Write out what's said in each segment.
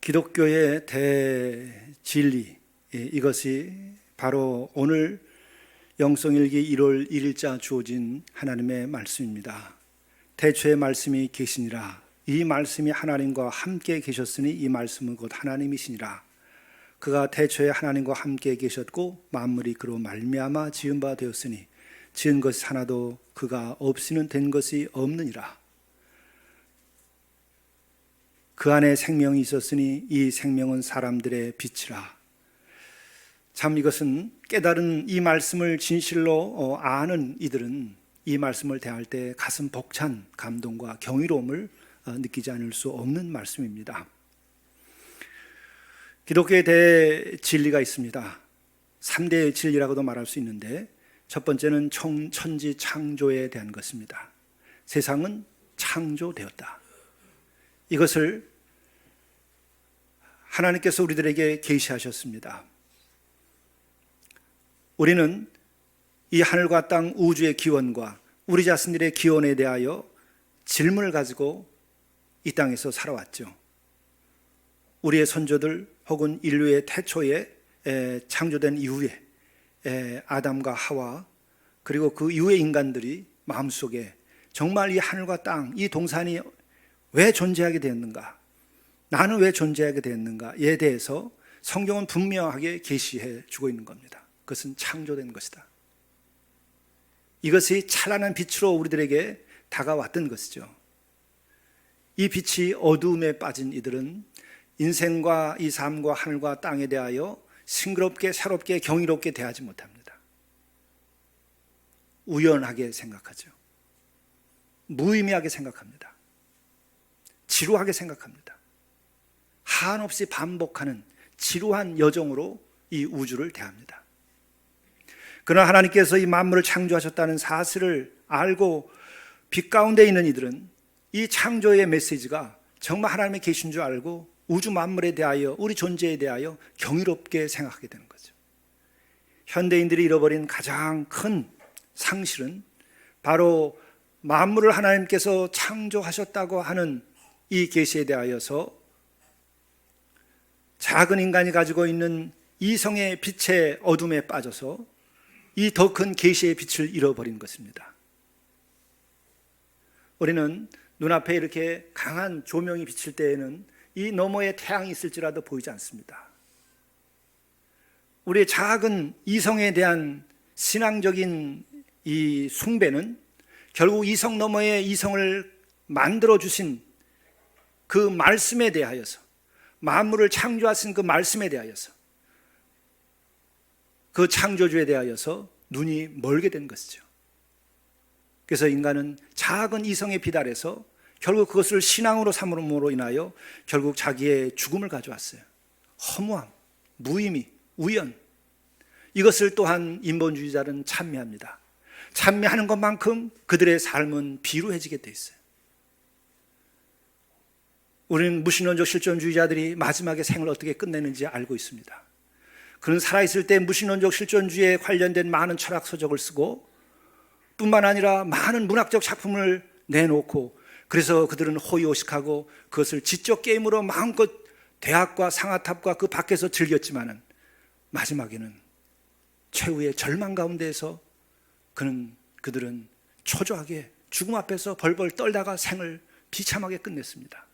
기독교의 대진리, 이것이 바로 오늘 영성일기 1월 1일자 주어진 하나님의 말씀입니다. 태초에 말씀이 계시니라. 이 말씀이 하나님과 함께 계셨으니 이 말씀은 곧 하나님이시니라. 그가 태초에 하나님과 함께 계셨고 만물이 그로 말미암아 지은 바 되었으니 지은 것이 하나도 그가 없이는 된 것이 없느니라. 그 안에 생명이 있었으니 이 생명은 사람들의 빛이라. 참 이것은 깨달은 이 말씀을 진실로 아는 이들은 이 말씀을 대할 때 가슴 벅찬 감동과 경이로움을 느끼지 않을 수 없는 말씀입니다. 기독교의 대진리가 있습니다. 3대 진리라고도 말할 수 있는데 첫 번째는 천지 창조에 대한 것입니다. 세상은 창조되었다. 이것을 하나님께서 우리들에게 계시하셨습니다. 우리는 이 하늘과 땅 우주의 기원과 우리 자신들의 기원에 대하여 질문을 가지고 이 땅에서 살아왔죠. 우리의 선조들 혹은 인류의 태초에 창조된 이후에 아담과 하와 그리고 그 이후의 인간들이 마음속에 정말 이 하늘과 땅, 이 동산이 왜 존재하게 되었는가? 나는 왜 존재하게 되었는가에 대해서 성경은 분명하게 계시해 주고 있는 겁니다. 그것은 창조된 것이다. 이것이 찬란한 빛으로 우리들에게 다가왔던 것이죠. 이 빛이 어두움에 빠진 이들은 인생과 이 삶과 하늘과 땅에 대하여 싱그럽게 새롭게 경이롭게 대하지 못합니다. 우연하게 생각하죠. 무의미하게 생각합니다. 지루하게 생각합니다. 한없이 반복하는 지루한 여정으로 이 우주를 대합니다. 그러나 하나님께서 이 만물을 창조하셨다는 사실을 알고 빛 가운데 있는 이들은 이 창조의 메시지가 정말 하나님의 계신 줄 알고 우주 만물에 대하여 우리 존재에 대하여 경이롭게 생각하게 되는 거죠. 현대인들이 잃어버린 가장 큰 상실은 바로 만물을 하나님께서 창조하셨다고 하는 이 계시에 대하여서 작은 인간이 가지고 있는 이성의 빛의 어둠에 빠져서 이 더 큰 계시의 빛을 잃어버린 것입니다. 우리는 눈앞에 이렇게 강한 조명이 비칠 때에는 이 너머에 태양이 있을지라도 보이지 않습니다. 우리의 작은 이성에 대한 신앙적인 이 숭배는 결국 이성 너머에 이성을 만들어 주신 그 말씀에 대하여서, 만물을 창조하신 그 말씀에 대하여서, 그 창조주에 대하여서 눈이 멀게 된 것이죠. 그래서 인간은 작은 이성의 빛 아래서 결국 그것을 신앙으로 삼음으로 인하여 결국 자기의 죽음을 가져왔어요. 허무함, 무의미, 우연, 이것을 또한 인본주의자는 찬미합니다. 찬미하는 것만큼 그들의 삶은 비루해지게 돼 있어요. 우리는 무신론적 실존주의자들이 마지막에 생을 어떻게 끝내는지 알고 있습니다. 그는 살아있을 때 무신론적 실존주의에 관련된 많은 철학 서적을 쓰고 뿐만 아니라 많은 문학적 작품을 내놓고, 그래서 그들은 호의호식하고 그것을 지적 게임으로 마음껏 대학과 상아탑과 그 밖에서 즐겼지만은 마지막에는 최후의 절망 가운데에서 그들은 초조하게 죽음 앞에서 벌벌 떨다가 생을 비참하게 끝냈습니다.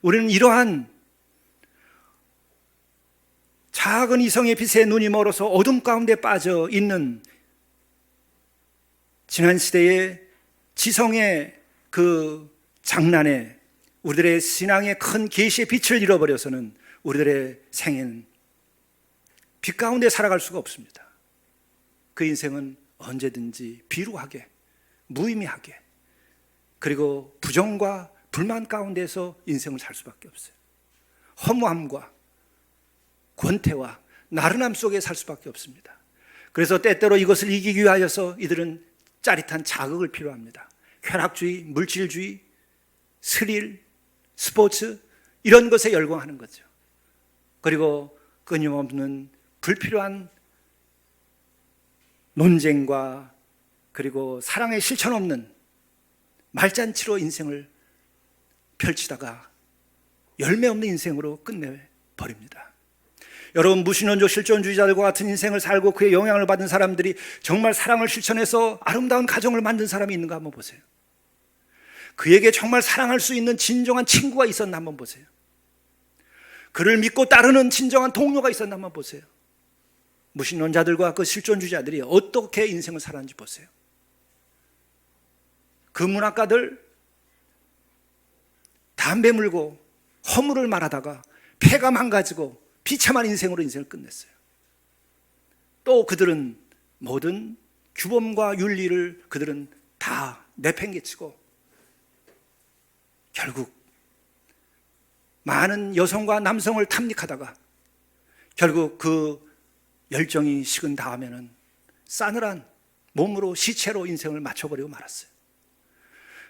우리는 이러한 작은 이성의 빛에 눈이 멀어서 어둠 가운데 빠져 있는 지난 시대의 지성의 그 장난에 우리들의 신앙의 큰 계시의 빛을 잃어버려서는 우리들의 생애는 빛 가운데 살아갈 수가 없습니다. 그 인생은 언제든지 비루하게, 무의미하게, 그리고 부정과 불만 가운데서 인생을 살 수밖에 없어요. 허무함과 권태와 나른함 속에 살 수밖에 없습니다. 그래서 때때로 이것을 이기기 위하여서 이들은 짜릿한 자극을 필요합니다. 쾌락주의, 물질주의, 스릴, 스포츠, 이런 것에 열광하는 거죠. 그리고 끊임없는 불필요한 논쟁과 그리고 사랑의 실천 없는 말잔치로 인생을 펼치다가 열매 없는 인생으로 끝내버립니다. 여러분, 무신론적 실존주의자들과 같은 인생을 살고 그의 영향을 받은 사람들이 정말 사랑을 실천해서 아름다운 가정을 만든 사람이 있는가 한번 보세요. 그에게 정말 사랑할 수 있는 진정한 친구가 있었나 한번 보세요. 그를 믿고 따르는 진정한 동료가 있었나 한번 보세요. 무신론자들과 그 실존주의자들이 어떻게 인생을 살았는지 보세요. 그 문학가들 담배 물고 허물을 말하다가 폐가 망가지고 비참한 인생으로 인생을 끝냈어요. 또 그들은 모든 규범과 윤리를 그들은 다 내팽개치고 결국 많은 여성과 남성을 탐닉하다가 결국 그 열정이 식은 다음에는 싸늘한 몸으로 시체로 인생을 마쳐버리고 말았어요.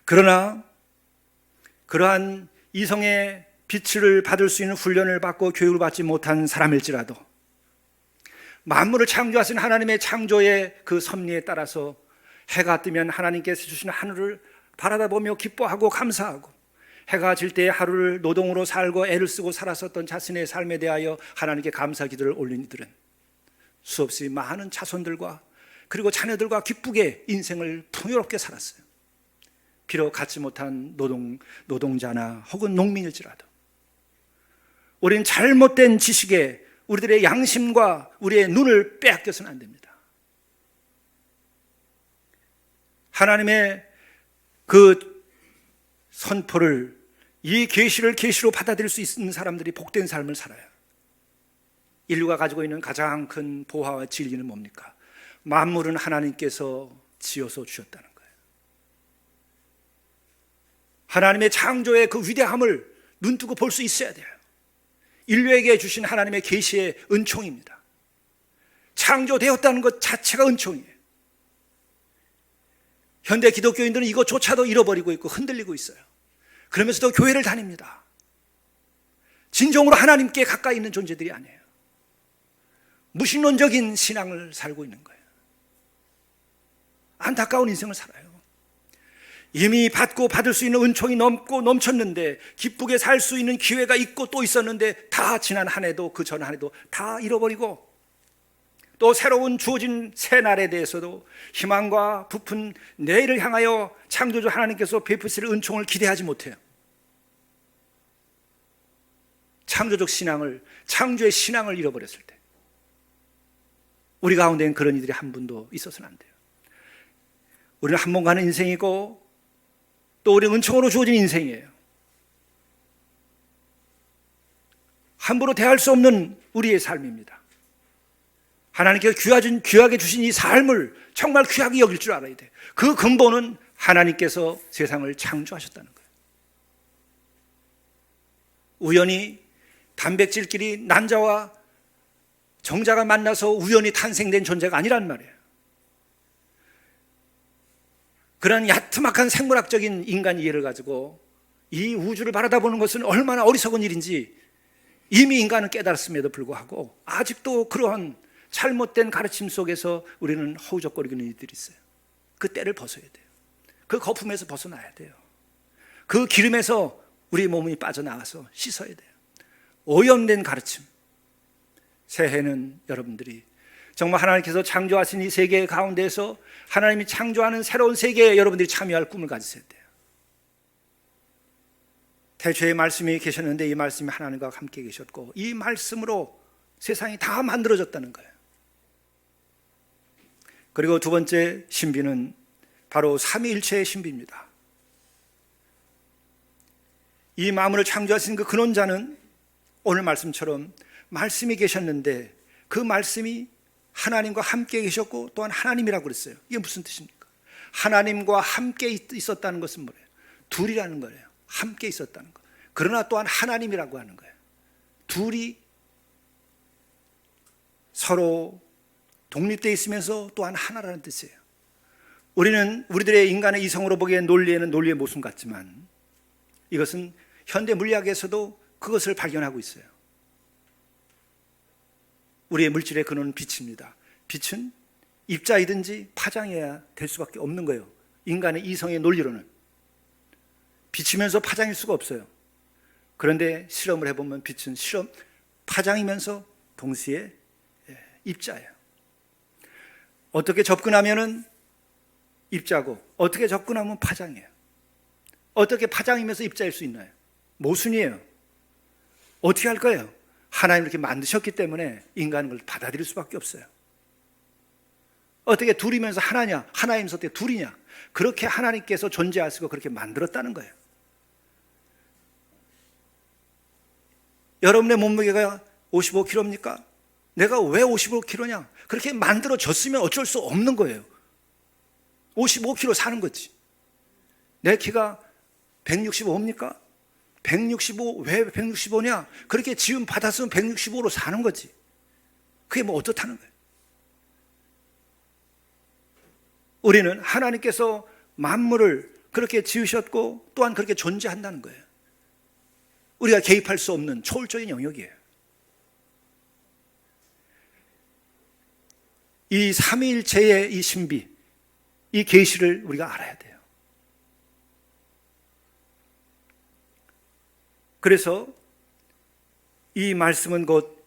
그러나 그러한 이성의 빛을 받을 수 있는 훈련을 받고 교육을 받지 못한 사람일지라도 만물을 창조하신 하나님의 창조의 그 섭리에 따라서 해가 뜨면 하나님께서 주신 하늘을 바라다보며 기뻐하고 감사하고, 해가 질 때의 하루를 노동으로 살고 애를 쓰고 살았었던 자신의 삶에 대하여 하나님께 감사 기도를 올린 이들은 수없이 많은 자손들과 그리고 자녀들과 기쁘게 인생을 풍요롭게 살았어요. 비록 갖지 못한 노동자나 혹은 농민일지라도 우리는 잘못된 지식에 우리들의 양심과 우리의 눈을 빼앗겨서는 안 됩니다. 하나님의 그 선포를, 이 계시를 계시로 받아들일 수 있는 사람들이 복된 삶을 살아요. 인류가 가지고 있는 가장 큰 보화와 진리는 뭡니까? 만물은 하나님께서 지어서 주셨다는 거예요. 하나님의 창조의 그 위대함을 눈뜨고 볼 수 있어야 돼요. 인류에게 주신 하나님의 계시의 은총입니다. 창조되었다는 것 자체가 은총이에요. 현대 기독교인들은 이것조차도 잃어버리고 있고 흔들리고 있어요. 그러면서도 교회를 다닙니다. 진정으로 하나님께 가까이 있는 존재들이 아니에요. 무신론적인 신앙을 살고 있는 거예요. 안타까운 인생을 살아요. 이미 받고 받을 수 있는 은총이 넘고 넘쳤는데, 기쁘게 살 수 있는 기회가 있고 또 있었는데 다 지난 한 해도 그 전 한 해도 다 잃어버리고, 또 새로운 주어진 새 날에 대해서도 희망과 부푼 내일을 향하여 창조주 하나님께서 베푸실 은총을 기대하지 못해요. 창조적 신앙을, 창조의 신앙을 잃어버렸을 때 우리 가운데는 그런 이들이 한 분도 있어서는 안 돼요. 우리는 한 번 가는 인생이고 또 우리는 은총으로 주어진 인생이에요. 함부로 대할 수 없는 우리의 삶입니다. 하나님께서 귀하게 주신 이 삶을 정말 귀하게 여길 줄 알아야 돼요. 그 근본은 하나님께서 세상을 창조하셨다는 거예요. 우연히 단백질끼리 난자와 정자가 만나서 우연히 탄생된 존재가 아니란 말이에요. 그런 야트막한 생물학적인 인간 이해를 가지고 이 우주를 바라다보는 것은 얼마나 어리석은 일인지 이미 인간은 깨달았음에도 불구하고 아직도 그러한 잘못된 가르침 속에서 우리는 허우적거리는 이들이 있어요. 그 때를 벗어야 돼요. 그 거품에서 벗어나야 돼요. 그 기름에서 우리 몸이 빠져나가서 씻어야 돼요. 오염된 가르침. 새해는 여러분들이 정말 하나님께서 창조하신 이 세계 가운데서 하나님이 창조하는 새로운 세계에 여러분들이 참여할 꿈을 가지셔야 돼요. 태초에 말씀이 계셨는데 이 말씀이 하나님과 함께 계셨고 이 말씀으로 세상이 다 만들어졌다는 거예요. 그리고 두 번째 신비는 바로 삼위일체의 신비입니다. 이 만물을 창조하신 그 근원자는 오늘 말씀처럼 말씀이 계셨는데 그 말씀이 하나님과 함께 계셨고 또한 하나님이라고 그랬어요. 이게 무슨 뜻입니까? 하나님과 함께 있었다는 것은 뭐예요? 둘이라는 거예요. 함께 있었다는 거. 그러나 또한 하나님이라고 하는 거예요. 둘이 서로 독립되어 있으면서 또한 하나라는 뜻이에요. 우리들의 인간의 이성으로 보기엔 논리에는 논리의 모순 같지만 이것은 현대 물리학에서도 그것을 발견하고 있어요. 우리의 물질의 근원은 빛입니다. 빛은 입자이든지 파장해야 될 수밖에 없는 거예요. 인간의 이성의 논리로는. 빛이면서 파장일 수가 없어요. 그런데 실험을 해보면 빛은 파장이면서 동시에 입자예요. 어떻게 접근하면은 입자고 어떻게 접근하면 파장이에요. 어떻게 파장이면서 입자일 수 있나요? 모순이에요. 어떻게 할 거예요? 하나님 이렇게 만드셨기 때문에 인간은 그걸 받아들일 수밖에 없어요. 어떻게 둘이면서 하나냐? 하나이면서 어떻게 둘이냐? 그렇게 하나님께서 존재하시고 그렇게 만들었다는 거예요. 여러분의 몸무게가 55kg입니까? 내가 왜 55kg냐? 그렇게 만들어졌으면 어쩔 수 없는 거예요. 55kg 사는 거지. 내 키가 165입니까? 165, 왜 165냐? 그렇게 지음 받았으면 165로 사는 거지. 그게 뭐 어떻다는 거예요. 우리는 하나님께서 만물을 그렇게 지으셨고 또한 그렇게 존재한다는 거예요. 우리가 개입할 수 없는 초월적인 영역이에요. 이 삼위일체의 이 신비, 이 계시를 우리가 알아야 돼요. 그래서 이 말씀은 곧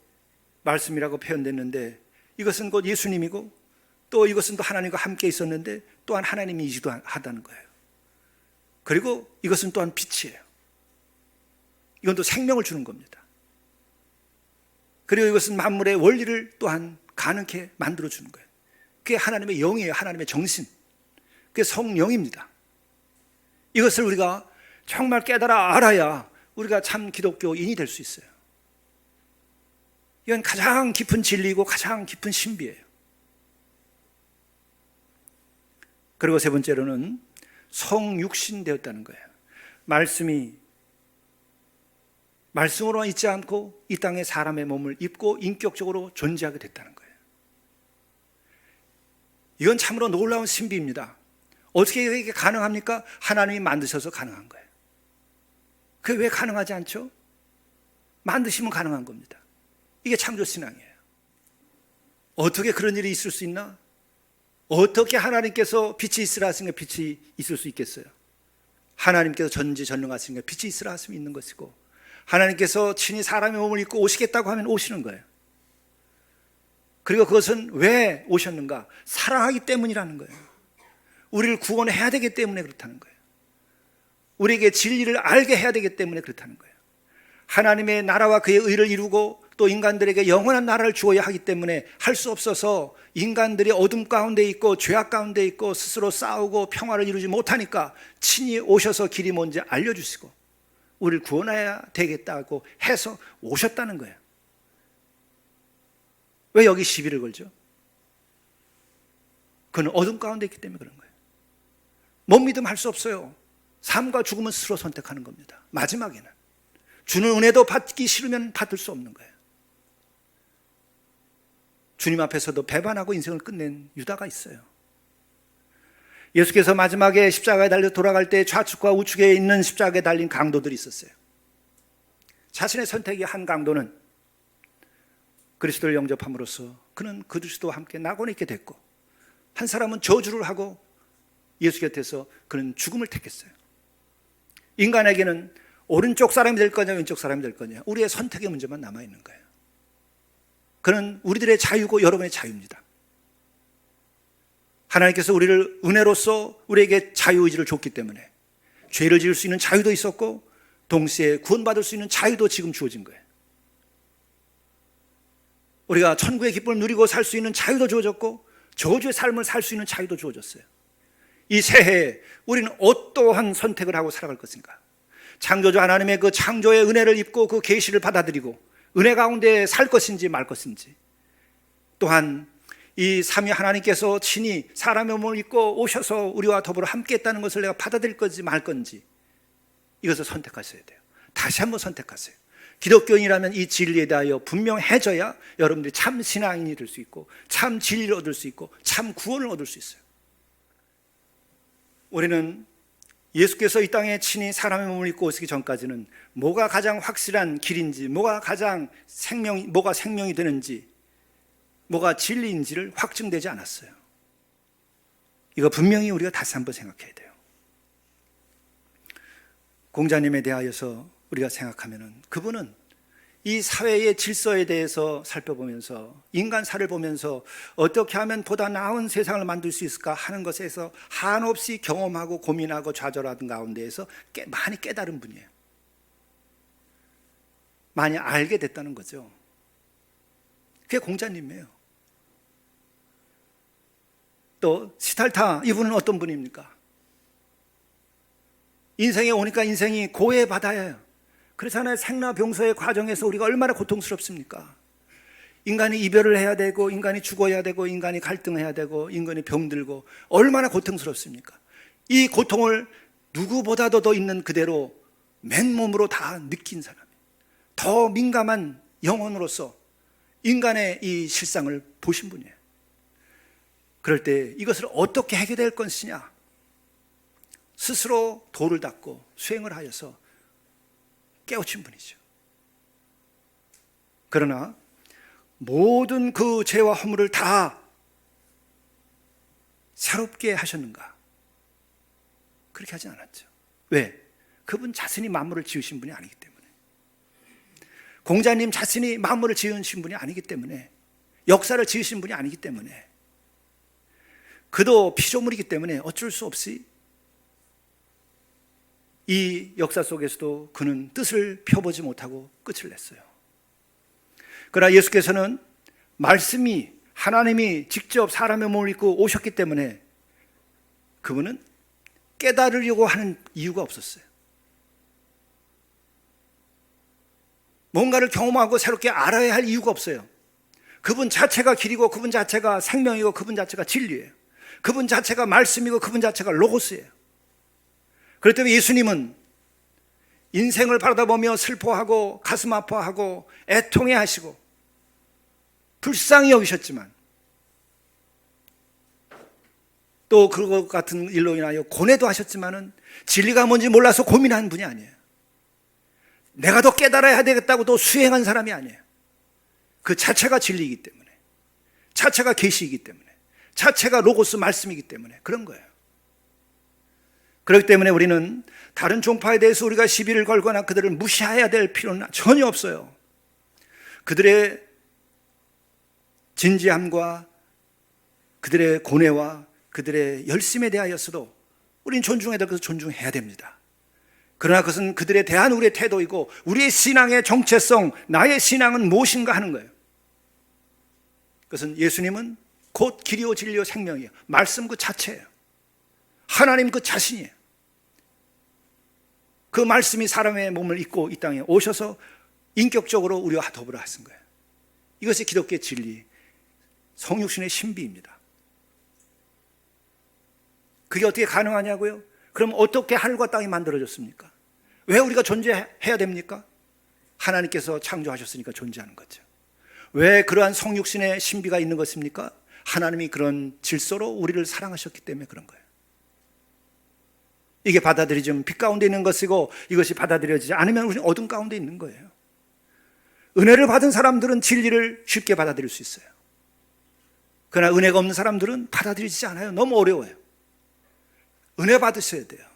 말씀이라고 표현됐는데 이것은 곧 예수님이고 또 이것은 또 하나님과 함께 있었는데 또한 하나님이지도 하다는 거예요. 그리고 이것은 또한 빛이에요. 이건 또 생명을 주는 겁니다. 그리고 이것은 만물의 원리를 또한 가능케 만들어주는 거예요. 그게 하나님의 영이에요. 하나님의 정신. 그게 성령입니다. 이것을 우리가 정말 깨달아 알아야 우리가 참 기독교인이 될 수 있어요. 이건 가장 깊은 진리이고 가장 깊은 신비예요. 그리고 세 번째로는 성육신 되었다는 거예요. 말씀으로만 있지 않고 이 땅에 사람의 몸을 입고 인격적으로 존재하게 됐다는 거예요. 이건 참으로 놀라운 신비입니다. 어떻게 이게 가능합니까? 하나님이 만드셔서 가능한 거예요. 그게 왜 가능하지 않죠? 만드시면 가능한 겁니다. 이게 창조신앙이에요. 어떻게 그런 일이 있을 수 있나? 어떻게 하나님께서 빛이 있으라 하시니까 빛이 있을 수 있겠어요? 하나님께서 전지전능하시니까 빛이 있으라 하시면 있는 것이고, 하나님께서 친히 사람의 몸을 입고 오시겠다고 하면 오시는 거예요. 그리고 그것은 왜 오셨는가? 사랑하기 때문이라는 거예요. 우리를 구원해야 되기 때문에 그렇다는 거예요. 우리에게 진리를 알게 해야 되기 때문에 그렇다는 거예요. 하나님의 나라와 그의 의를 이루고 또 인간들에게 영원한 나라를 주어야 하기 때문에 할 수 없어서 인간들이 어둠 가운데 있고 죄악 가운데 있고 스스로 싸우고 평화를 이루지 못하니까 친히 오셔서 길이 뭔지 알려주시고 우리를 구원해야 되겠다고 해서 오셨다는 거예요. 왜 여기 시비를 걸죠? 그는 어둠 가운데 있기 때문에 그런 거예요. 못 믿으면 할 수 없어요. 삶과 죽음은 스스로 선택하는 겁니다. 마지막에는 주는 은혜도 받기 싫으면 받을 수 없는 거예요. 주님 앞에서도 배반하고 인생을 끝낸 유다가 있어요. 예수께서 마지막에 십자가에 달려 돌아갈 때 좌측과 우측에 있는 십자가에 달린 강도들이 있었어요. 자신의 선택의 한 강도는 그리스도를 영접함으로써 그는 그리스도와 함께 낙원에 있게 됐고, 한 사람은 저주를 하고 예수 곁에서 그는 죽음을 택했어요. 인간에게는 오른쪽 사람이 될 거냐 왼쪽 사람이 될 거냐, 우리의 선택의 문제만 남아있는 거예요. 그는 우리들의 자유고 여러분의 자유입니다. 하나님께서 우리를 은혜로서 우리에게 자유의지를 줬기 때문에 죄를 지을 수 있는 자유도 있었고 동시에 구원받을 수 있는 자유도 지금 주어진 거예요. 우리가 천국의 기쁨을 누리고 살 수 있는 자유도 주어졌고 저주의 삶을 살 수 있는 자유도 주어졌어요. 이 새해에 우리는 어떠한 선택을 하고 살아갈 것인가? 창조주 하나님의 그 창조의 은혜를 입고 그 계시를 받아들이고 은혜 가운데 살 것인지 말 것인지, 또한 이 삼위 하나님께서 친히 사람의 몸을 입고 오셔서 우리와 더불어 함께 했다는 것을 내가 받아들일 건지 말 건지, 이것을 선택하셔야 돼요. 다시 한번 선택하세요. 기독교인이라면 이 진리에 대하여 분명해져야 여러분들이 참 신앙인이 될 수 있고 참 진리를 얻을 수 있고 참 구원을 얻을 수 있어요. 우리는 예수께서 이 땅에 친히 사람의 몸을 입고 오시기 전까지는 뭐가 가장 확실한 길인지, 뭐가 생명이 되는지, 뭐가 진리인지를 확증되지 않았어요. 이거 분명히 우리가 다시 한번 생각해야 돼요. 공자님에 대하여서 우리가 생각하면은 그분은 이 사회의 질서에 대해서 살펴보면서 인간사를 보면서 어떻게 하면 보다 나은 세상을 만들 수 있을까 하는 것에서 한없이 경험하고 고민하고 좌절하던 가운데에서 많이 깨달은 분이에요. 많이 알게 됐다는 거죠. 그게 공자님이에요. 또 시달타, 이분은 어떤 분입니까? 인생에 오니까 인생이 고해 바다예요. 그렇잖아요. 생라병사의 과정에서 우리가 얼마나 고통스럽습니까? 인간이 이별을 해야 되고, 인간이 죽어야 되고, 인간이 갈등해야 되고, 인간이 병들고, 얼마나 고통스럽습니까? 이 고통을 누구보다도 더 있는 그대로 맨몸으로 다 느낀 사람, 더 민감한 영혼으로서 인간의 이 실상을 보신 분이에요. 그럴 때 이것을 어떻게 해결될 것이냐, 스스로 도를 닦고 수행을 하여서 깨우친 분이죠. 그러나 모든 그 죄와 허물을 다 새롭게 하셨는가? 그렇게 하지 않았죠. 왜? 그분 자신이 만물을 지으신 분이 아니기 때문에, 공자님 자신이 만물을 지으신 분이 아니기 때문에, 역사를 지으신 분이 아니기 때문에, 그도 피조물이기 때문에 어쩔 수 없이 이 역사 속에서도 그는 뜻을 펴보지 못하고 끝을 냈어요. 그러나 예수께서는 말씀이, 하나님이 직접 사람의 몸을 입고 오셨기 때문에 그분은 깨달으려고 하는 이유가 없었어요. 뭔가를 경험하고 새롭게 알아야 할 이유가 없어요. 그분 자체가 길이고, 그분 자체가 생명이고, 그분 자체가 진리예요. 그분 자체가 말씀이고, 그분 자체가 로고스예요. 그렇기 때문에 예수님은 인생을 바라보며 슬퍼하고 가슴 아파하고 애통해 하시고 불쌍히 여기셨지만, 또 그것 같은 일로 인하여 고뇌도 하셨지만은 진리가 뭔지 몰라서 고민한 분이 아니에요. 내가 더 깨달아야 되겠다고 또 수행한 사람이 아니에요. 그 자체가 진리이기 때문에, 자체가 계시이기 때문에, 자체가 로고스 말씀이기 때문에 그런 거예요. 그렇기 때문에 우리는 다른 종파에 대해서 우리가 시비를 걸거나 그들을 무시해야 될 필요는 전혀 없어요. 그들의 진지함과 그들의 고뇌와 그들의 열심에 대하여서도 우리는 존중해야 될 것을 존중해야 됩니다. 그러나 그것은 그들에 대한 우리의 태도이고, 우리의 신앙의 정체성, 나의 신앙은 무엇인가 하는 거예요. 그것은 예수님은 곧 길이요 진리요 생명이에요. 말씀 그 자체예요. 하나님 그 자신이에요. 그 말씀이 사람의 몸을 입고 이 땅에 오셔서 인격적으로 우리와 더불어 하신 거예요. 이것이 기독교의 진리, 성육신의 신비입니다. 그게 어떻게 가능하냐고요? 그럼 어떻게 하늘과 땅이 만들어졌습니까? 왜 우리가 존재해야 됩니까? 하나님께서 창조하셨으니까 존재하는 거죠. 왜 그러한 성육신의 신비가 있는 것입니까? 하나님이 그런 질서로 우리를 사랑하셨기 때문에 그런 거예요. 이게 받아들이지면 빛 가운데 있는 것이고, 이것이 받아들여지지 않으면 우리는 어둠 가운데 있는 거예요. 은혜를 받은 사람들은 진리를 쉽게 받아들일 수 있어요. 그러나 은혜가 없는 사람들은 받아들이지 않아요. 너무 어려워요. 은혜 받으셔야 돼요.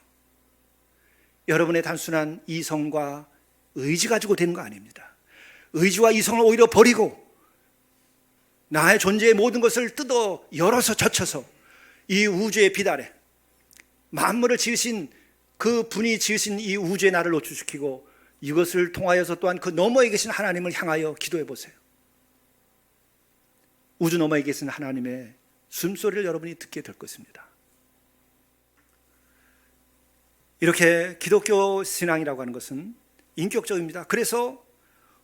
여러분의 단순한 이성과 의지 가지고 되는 거 아닙니다. 의지와 이성을 오히려 버리고 나의 존재의 모든 것을 뜯어 열어서 젖혀서 이 우주의 빛 아래, 만물을 지으신 그 분이 지으신 이 우주의 나를 노출시키고, 이것을 통하여서 또한 그 너머에 계신 하나님을 향하여 기도해 보세요. 우주 너머에 계신 하나님의 숨소리를 여러분이 듣게 될 것입니다. 이렇게 기독교 신앙이라고 하는 것은 인격적입니다. 그래서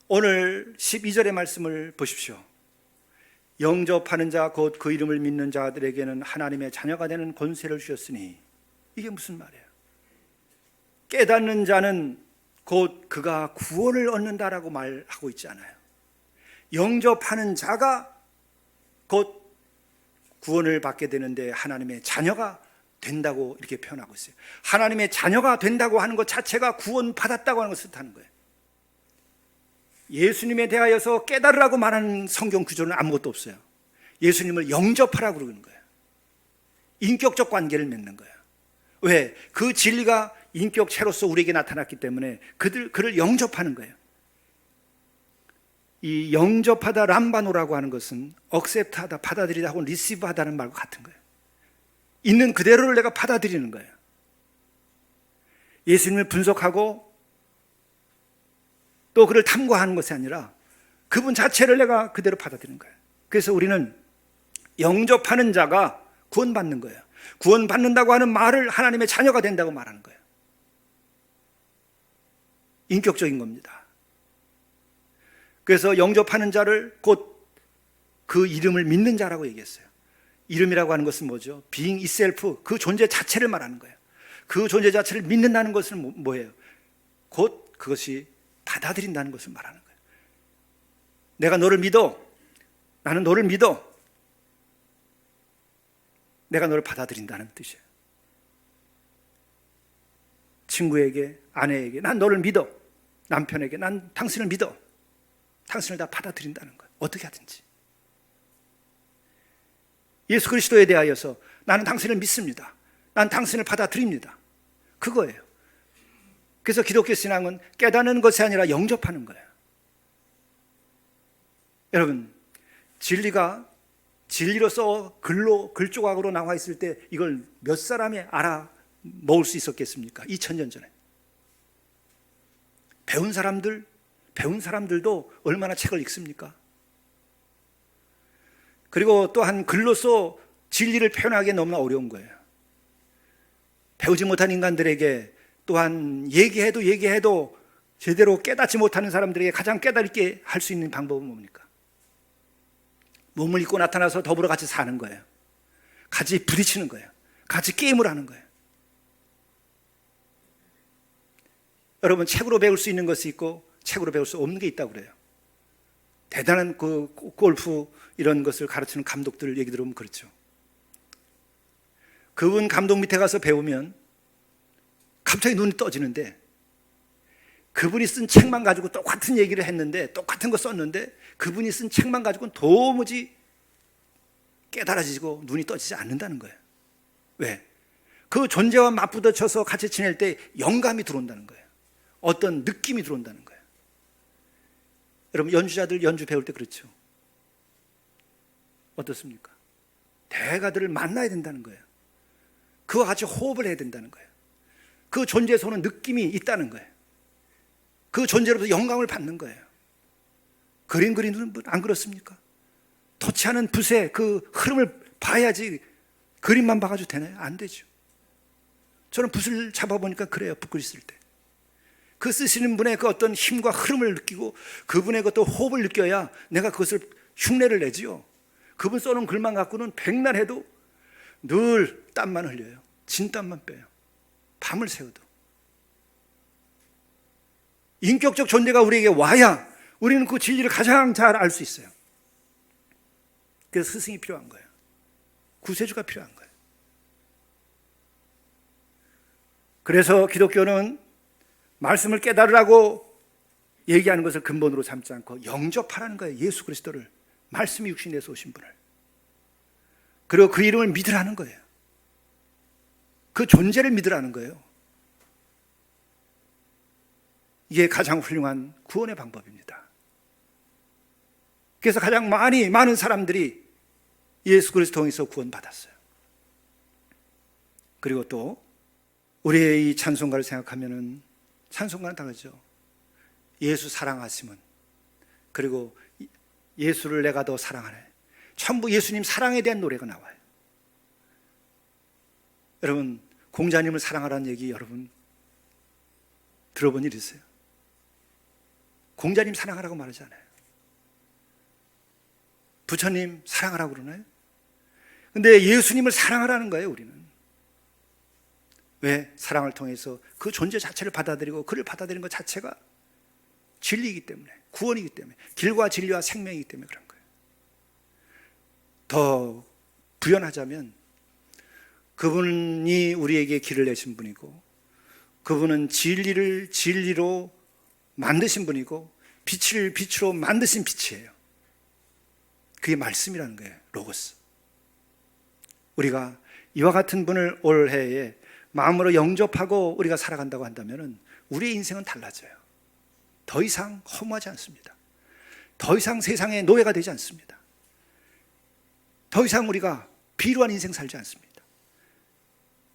오늘 12절의 말씀을 보십시오. 영접하는 자 곧 그 이름을 믿는 자들에게는 하나님의 자녀가 되는 권세를 주셨으니, 이게 무슨 말이에요? 깨닫는 자는 곧 그가 구원을 얻는다라고 말하고 있지 않아요. 영접하는 자가 곧 구원을 받게 되는데 하나님의 자녀가 된다고 이렇게 표현하고 있어요. 하나님의 자녀가 된다고 하는 것 자체가 구원받았다고 하는 것을 뜻하는 거예요. 예수님에 대하여서 깨달으라고 말하는 성경 구조는 아무것도 없어요. 예수님을 영접하라고 그러는 거예요. 인격적 관계를 맺는 거예요. 왜? 그 진리가 인격체로서 우리에게 나타났기 때문에 그를 영접하는 거예요. 이 영접하다 람바노라고 하는 것은 억셉트하다, 받아들이다 하고 리시브하다는 말과 같은 거예요. 있는 그대로를 내가 받아들이는 거예요. 예수님을 분석하고 또 그를 탐구하는 것이 아니라 그분 자체를 내가 그대로 받아들이는 거예요. 그래서 우리는 영접하는 자가 구원받는 거예요. 구원받는다고 하는 말을 하나님의 자녀가 된다고 말하는 거예요. 인격적인 겁니다. 그래서 영접하는 자를 곧 그 이름을 믿는 자라고 얘기했어요. 이름이라고 하는 것은 뭐죠? being itself, 그 존재 자체를 말하는 거예요. 그 존재 자체를 믿는다는 것은 뭐예요? 곧 그것이 받아들인다는 것을 말하는 거예요. 내가 너를 믿어. 나는 너를 믿어. 내가 너를 받아들인다는 뜻이에요. 친구에게, 아내에게 난 너를 믿어. 남편에게 난 당신을 믿어. 당신을 다 받아들인다는 거예요. 어떻게 하든지. 예수 그리스도에 대하여서 나는 당신을 믿습니다. 난 당신을 받아들입니다. 그거예요. 그래서 기독교 신앙은 깨닫는 것이 아니라 영접하는 거예요. 여러분, 진리가 진리로서 글 조각으로 나와 있을 때 이걸 몇 사람이 알아먹을 수 있었겠습니까? 2000년 전에. 배운 사람들도 얼마나 책을 읽습니까? 그리고 또한 글로서 진리를 표현하기 너무나 어려운 거예요. 배우지 못한 인간들에게 또한 얘기해도 제대로 깨닫지 못하는 사람들에게 가장 깨닫게 할 수 있는 방법은 뭡니까? 몸을 입고 나타나서 더불어 같이 사는 거예요. 같이 부딪히는 거예요. 같이 게임을 하는 거예요. 여러분, 책으로 배울 수 있는 것이 있고 책으로 배울 수 없는 게 있다고 그래요. 대단한 그 골프 이런 것을 가르치는 감독들 얘기 들어보면 그렇죠. 그분 감독 밑에 가서 배우면 갑자기 눈이 떠지는데 그분이 쓴 책만 가지고 똑같은 얘기를 했는데 똑같은 거 썼는데 그분이 쓴 책만 가지고는 도무지 깨달아지고 눈이 떠지지 않는다는 거예요. 왜? 그 존재와 맞부딪혀서 같이 지낼 때 영감이 들어온다는 거예요. 어떤 느낌이 들어온다는 거예요. 여러분, 연주자들 연주 배울 때 그렇죠. 어떻습니까? 대가들을 만나야 된다는 거예요. 그와 같이 호흡을 해야 된다는 거예요. 그 존재에서 오는 느낌이 있다는 거예요. 그 존재로부터 영감을 받는 거예요. 그림 그리는 분 안 그렇습니까? 터치하는 붓의 그 흐름을 봐야지 그림만 봐가지고 되나요? 안 되죠. 저는 붓을 잡아보니까 그래요. 붓 그리실 때. 그 쓰시는 분의 그 어떤 힘과 흐름을 느끼고 그분의 그 또 호흡을 느껴야 내가 그것을 흉내를 내지요. 그분 써놓은 글만 갖고는 백날 해도 늘 땀만 흘려요. 진땀만 빼요. 밤을 새워도. 인격적 존재가 우리에게 와야 우리는 그 진리를 가장 잘 알 수 있어요. 그래서 스승이 필요한 거예요. 구세주가 필요한 거예요. 그래서 기독교는 말씀을 깨달으라고 얘기하는 것을 근본으로 삼지 않고 영접하라는 거예요. 예수 그리스도를, 말씀이 육신이 돼서 오신 분을. 그리고 그 이름을 믿으라는 거예요. 그 존재를 믿으라는 거예요. 이게 가장 훌륭한 구원의 방법입니다. 그래서 가장 많은 사람들이 예수 그리스도 통해서 구원받았어요. 그리고 또 우리의 이 찬송가를 생각하면은 찬송가는 다 그렇죠. 예수 사랑하심은, 그리고 예수를 내가 더 사랑하네. 전부 예수님 사랑에 대한 노래가 나와요. 여러분, 공자님을 사랑하라는 얘기 여러분 들어본 일 있어요? 공자님 사랑하라고 말하지 않아요. 부처님 사랑하라고 그러나요? 근데 예수님을 사랑하라는 거예요, 우리는. 왜? 사랑을 통해서 그 존재 자체를 받아들이고 그를 받아들이는 것 자체가 진리이기 때문에, 구원이기 때문에, 길과 진리와 생명이기 때문에 그런 거예요. 더 부연하자면 그분이 우리에게 길을 내신 분이고 그분은 진리를 진리로 만드신 분이고 빛을 빛으로 만드신 빛이에요. 그게 말씀이라는 거예요. 로고스. 우리가 이와 같은 분을 올해에 마음으로 영접하고 우리가 살아간다고 한다면 우리의 인생은 달라져요. 더 이상 허무하지 않습니다. 더 이상 세상의 노예가 되지 않습니다. 더 이상 우리가 비루한 인생 살지 않습니다.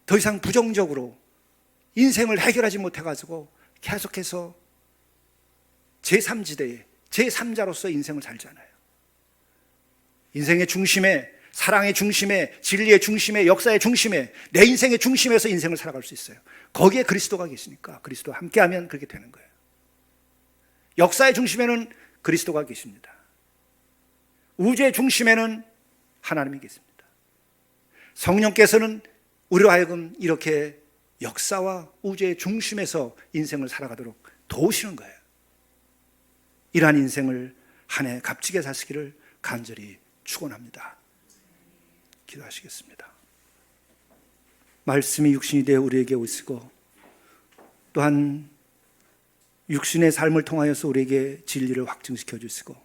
더 이상 부정적으로 인생을 해결하지 못해가지고 계속해서 제3지대에 제3자로서 인생을 살지 않아요. 인생의 중심에, 사랑의 중심에, 진리의 중심에, 역사의 중심에, 내 인생의 중심에서 인생을 살아갈 수 있어요. 거기에 그리스도가 계시니까 그리스도와 함께하면 그렇게 되는 거예요. 역사의 중심에는 그리스도가 계십니다. 우주의 중심에는 하나님이 계십니다. 성령께서는 우리로 하여금 이렇게 역사와 우주의 중심에서 인생을 살아가도록 도우시는 거예요. 이러한 인생을 한 해 값지게 사시기를 간절히 축원합니다. 기도하시겠습니다. 말씀이 육신이 되어 우리에게 오시고 또한 육신의 삶을 통하여서 우리에게 진리를 확증시켜 주시고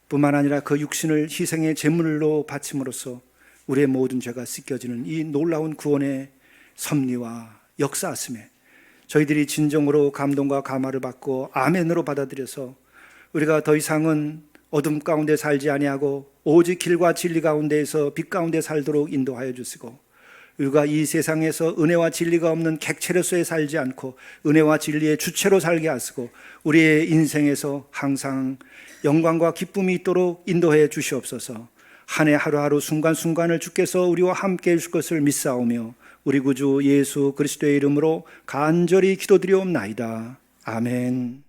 뿐만 아니라 그 육신을 희생의 제물로 바침으로써 우리의 모든 죄가 씻겨지는 이 놀라운 구원의 섭리와 역사하심에 저희들이 진정으로 감동과 감화를 받고 아멘으로 받아들여서 우리가 더 이상은 어둠 가운데 살지 아니하고 오직 길과 진리 가운데에서 빛 가운데 살도록 인도하여 주시고 우리가 이 세상에서 은혜와 진리가 없는 객체로서에 살지 않고 은혜와 진리의 주체로 살게 하시고 우리의 인생에서 항상 영광과 기쁨이 있도록 인도해 주시옵소서. 한 해 하루하루 순간순간을 주께서 우리와 함께 해줄 것을 믿사오며 우리 구주 예수 그리스도의 이름으로 간절히 기도드리옵나이다. 아멘.